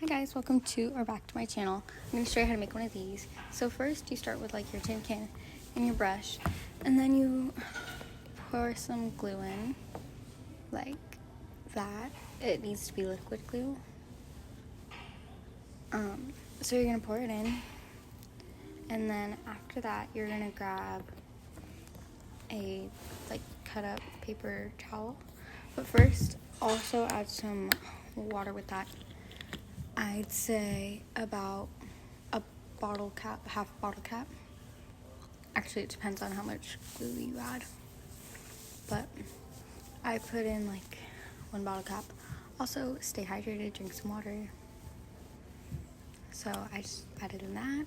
guys, welcome to or back to my channel. I'm going to show you how to make one of these. So first you start with like your tin can and your brush, and then you pour some glue in like that. It needs to be liquid glue. So you're going to pour it in, and then after that you're going to grab a like cut up paper towel, but first also add some water with that. I'd say about a bottle cap, half a bottle cap. Actually, it depends on how much glue you add, but I put in like 1 bottle cap. Also, stay hydrated, drink some water. So I just added in that,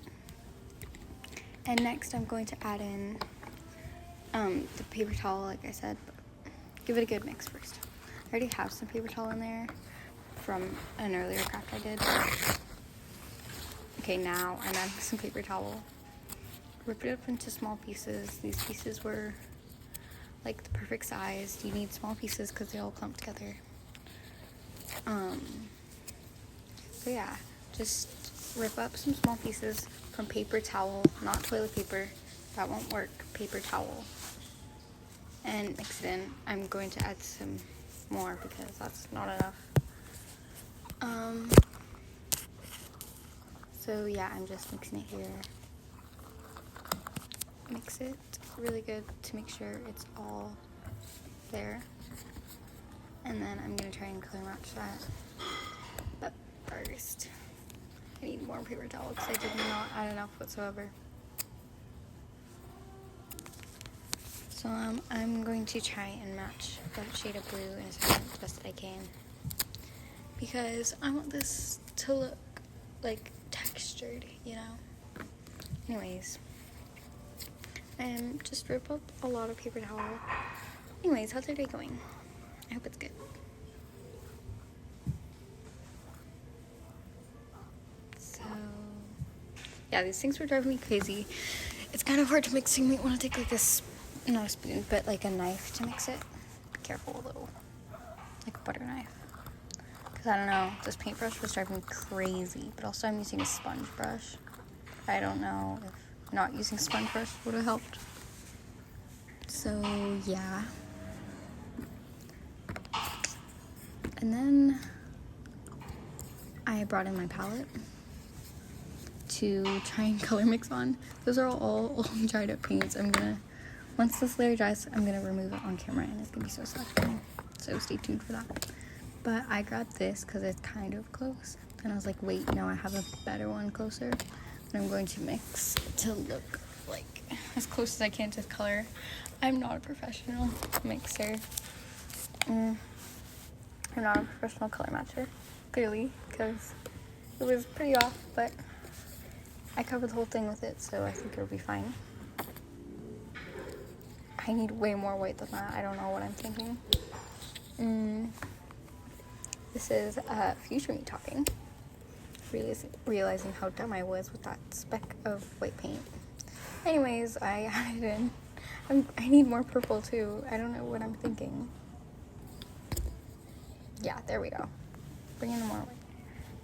and next I'm going to add in the paper towel, like I said, but give it a good mix first. I already have some paper towel in there from an earlier craft I did. Okay, now I'm adding some paper towel. Rip it up into small pieces. These pieces were like the perfect size. You need small pieces because they all clump together. So yeah, just rip up some small pieces from paper towel, not toilet paper. That won't work. Paper towel. And mix it in. I'm going to add some more because that's not enough. So yeah, I'm just mixing it here. Mix it really good to make sure it's all there. And then I'm gonna try and color match that. But first, I need more paper towel because I did not add enough whatsoever. So I'm going to try and match that shade of blue in a second as best that I can, because I want this to look like textured, you know? Anyways, just rip up a lot of paper towel. Anyways, how's your day going? I hope it's good. So, yeah, these things were driving me crazy. It's kind of hard to mix, so you might want to take like this, not a spoon, but like a knife to mix it. Be careful though, like a butter knife. Because I don't know, this paintbrush was driving me crazy, but also I'm using a sponge brush. I don't know if not using a sponge brush would have helped. So yeah. And then I brought in my palette to try and color mix on. Those are all old dried up paints. Once this layer dries, I'm gonna remove it on camera, and it's gonna be so satisfying. So stay tuned for that. But I grabbed this because it's kind of close, and I was like, wait, no, I have a better one closer. And I'm going to mix to look like as close as I can to the color. I'm not a professional mixer. I'm not a professional color matcher, clearly, because it was pretty off, but I covered the whole thing with it, so I think it'll be fine. I need way more white than that. I don't know what I'm thinking. This is future me talking. Realizing how dumb I was with that speck of white paint. Anyways, I added in. I need more purple too. I don't know what I'm thinking. Yeah, there we go. Bring in more white.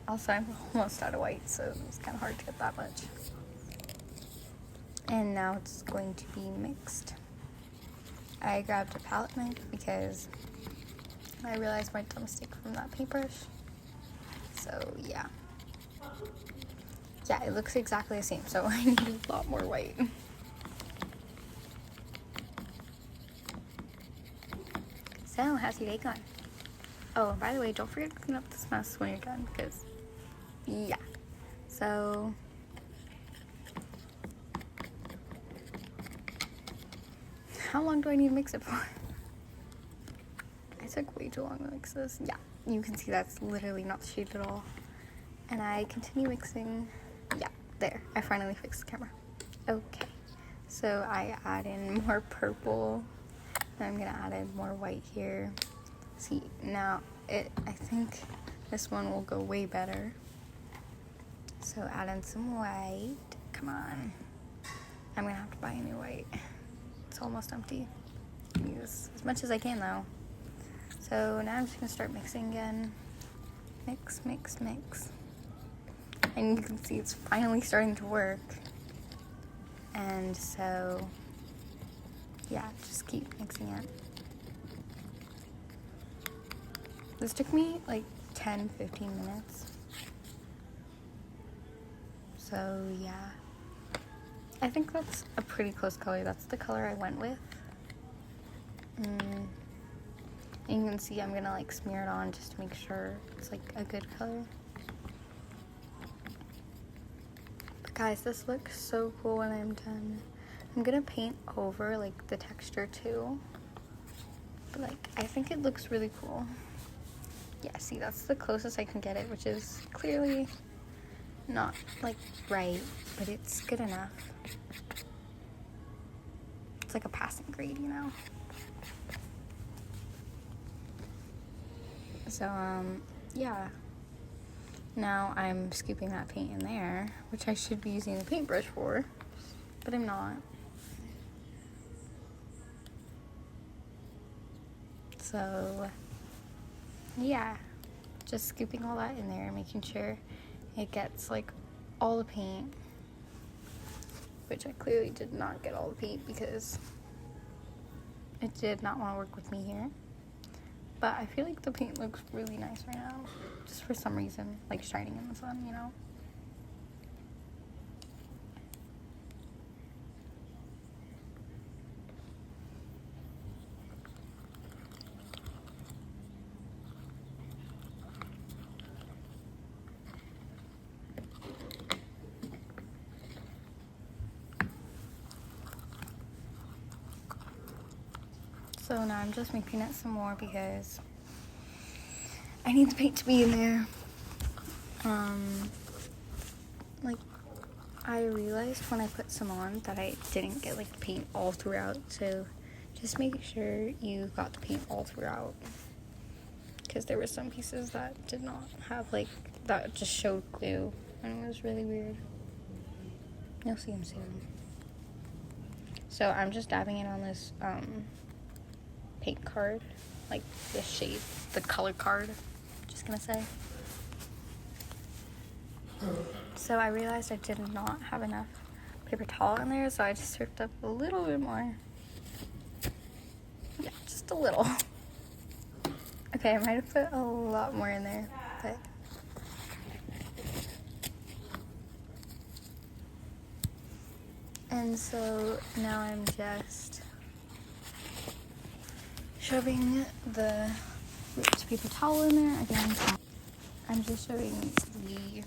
Also, I'm almost out of white, so it's kind of hard to get that much. And now it's going to be mixed. I grabbed a palette knife because I realized my dumb mistake from that paintbrush. So yeah. Yeah, it looks exactly the same, so I need a lot more white. So, how's your day going? Oh, by the way, don't forget to clean up this mess when you're done, because, yeah. So, how long do I need to mix it for? I took way too long to mix this. Yeah, you can see that's literally not the shade at all. And I continue mixing. Yeah, there. I finally fixed the camera. Okay. So I add in more purple. And I'm gonna add in more white here. See, now I think this one will go way better. So add in some white. Come on. I'm gonna have to buy a new white. It's almost empty. Use as much as I can though. So now I'm just gonna start mixing again. Mix, mix, mix. And you can see it's finally starting to work. And so, yeah, just keep mixing it. This took me like 10-15 minutes. So yeah, I think that's a pretty close color. That's the color I went with. And you can see I'm gonna like smear it on just to make sure it's like a good color. But guys, this looks so cool when I'm done. I'm gonna paint over like the texture too. But like, I think it looks really cool. Yeah, see, that's the closest I can get it, which is clearly not like right, but it's good enough. It's like a passing grade, you know? So, yeah. Now I'm scooping that paint in there, which I should be using the paintbrush for, but I'm not. So, yeah, just scooping all that in there, making sure it gets like all the paint, which I clearly did not get all the paint because it did not want to work with me here. But I feel like the paint looks really nice right now, just for some reason, like shining in the sun, you know? So now I'm just mixing it some more because I need the paint to be in there. Like, I realized when I put some on that I didn't get like the paint all throughout, so just make sure you got the paint all throughout, because there were some pieces that did not have like, that just showed glue, and it was really weird. You'll see them soon. So I'm just dabbing it on this paint card, like the shade, the color card, just gonna say. So I realized I did not have enough paper towel in there, so I just scraped up a little bit more. Yeah, just a little. Okay, I might have put a lot more in there, but and so now I'm just shoving the ripped paper towel in there again. I'm just shoving the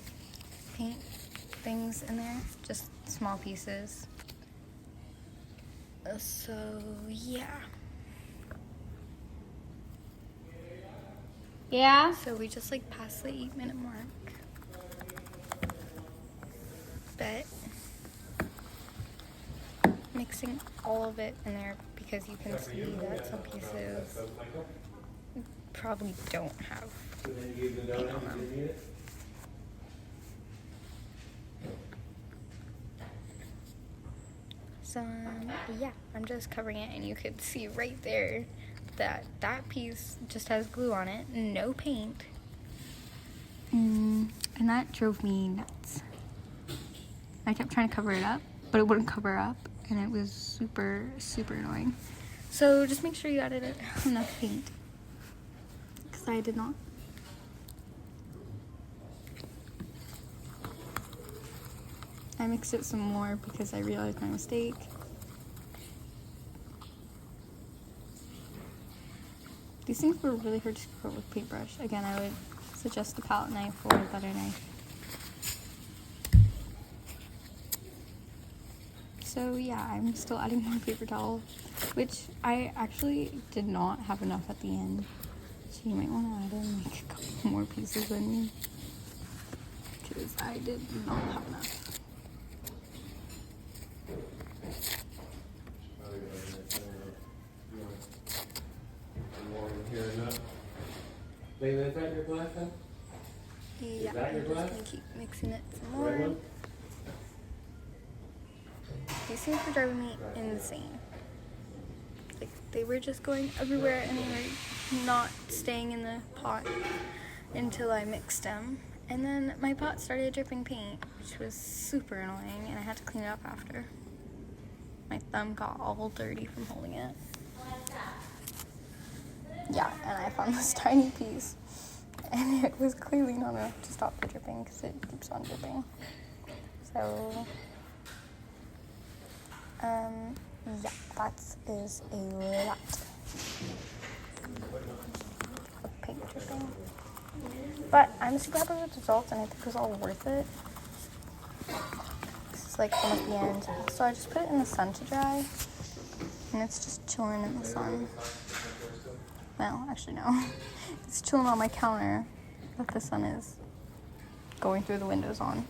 paint things in there, just small pieces. So yeah. Yeah? So we just like passed the 8-minute mark. But mixing all of it in there, because you can see that some pieces probably don't have paint on them. So yeah, I'm just covering it, and you could see right there that that piece just has glue on it, no paint. And that drove me nuts. I kept trying to cover it up, but it wouldn't cover up, and it was super, super annoying. So just make sure you added enough paint, because I did not. I mixed it some more because I realized my mistake. These things were really hard to coat with paintbrush. Again, I would suggest a palette knife or a butter knife. So yeah, I'm still adding more paper towel, which I actually did not have enough at the end. So you might want to add in like a couple more pieces than me, because I did not have enough. Is that your glass then? Yeah, Is that I'm your just glass? gonna keep mixing it some Red more. one? These things were driving me insane. Like, they were just going everywhere, and they were not staying in the pot until I mixed them. And then my pot started dripping paint, which was super annoying, and I had to clean it up after. My thumb got all dirty from holding it. Yeah, and I found this tiny piece, and it was clearly not enough to stop the dripping because it keeps on dripping. So, yeah, that is a lot of paint dripping. But I'm super happy with the results, and I think it was all worth it. This is like almost the end. So I just put it in the sun to dry, and it's just chilling in the sun. Well, actually no. It's chilling on my counter that the sun is going through the windows on.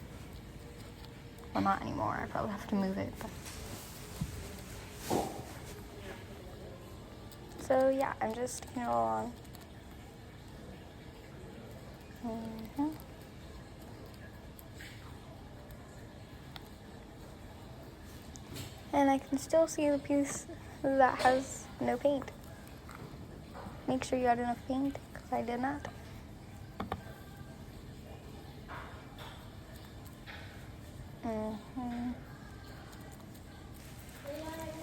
Well, not anymore. I probably have to move it. But... So yeah, I'm just sticking it all on. Mm-hmm. And I can still see the piece that has no paint. Make sure you had enough paint, because I did not.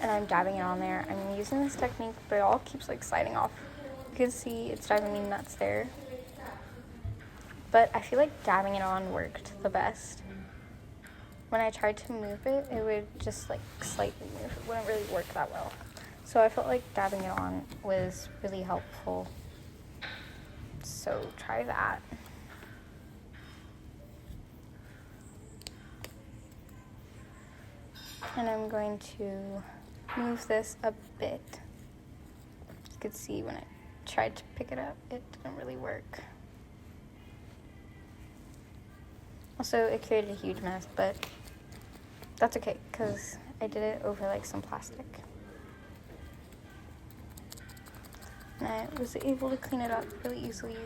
And I'm dabbing it on there. I'm using this technique, but it all keeps like sliding off. You can see it's driving me nuts there. But I feel like dabbing it on worked the best. When I tried to move it, it would just like slightly move. It wouldn't really work that well. So I felt like dabbing it on was really helpful. So try that. And I'm going to move this a bit. You could see when I tried to pick it up, it didn't really work. Also, it created a huge mess, but that's okay, because I did it over like some plastic. And I was able to clean it up really easily,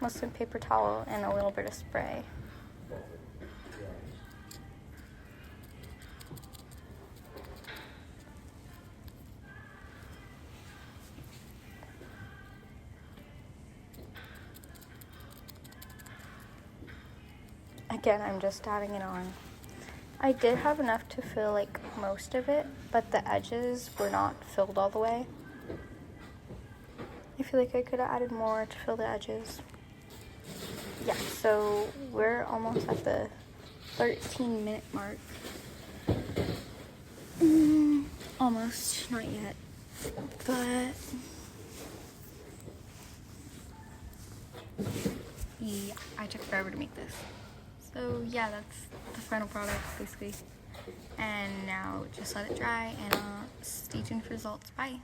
mostly paper towel and a little bit of spray. Again, I'm just adding it on. I did have enough to fill like most of it, but the edges were not filled all the way. I feel like I could have added more to fill the edges. Yeah, so we're almost at the 13-minute mark. Almost, not yet. But yeah, I took forever to make this. So yeah, that's the final product basically. And now just let it dry and stay tuned for results. Bye.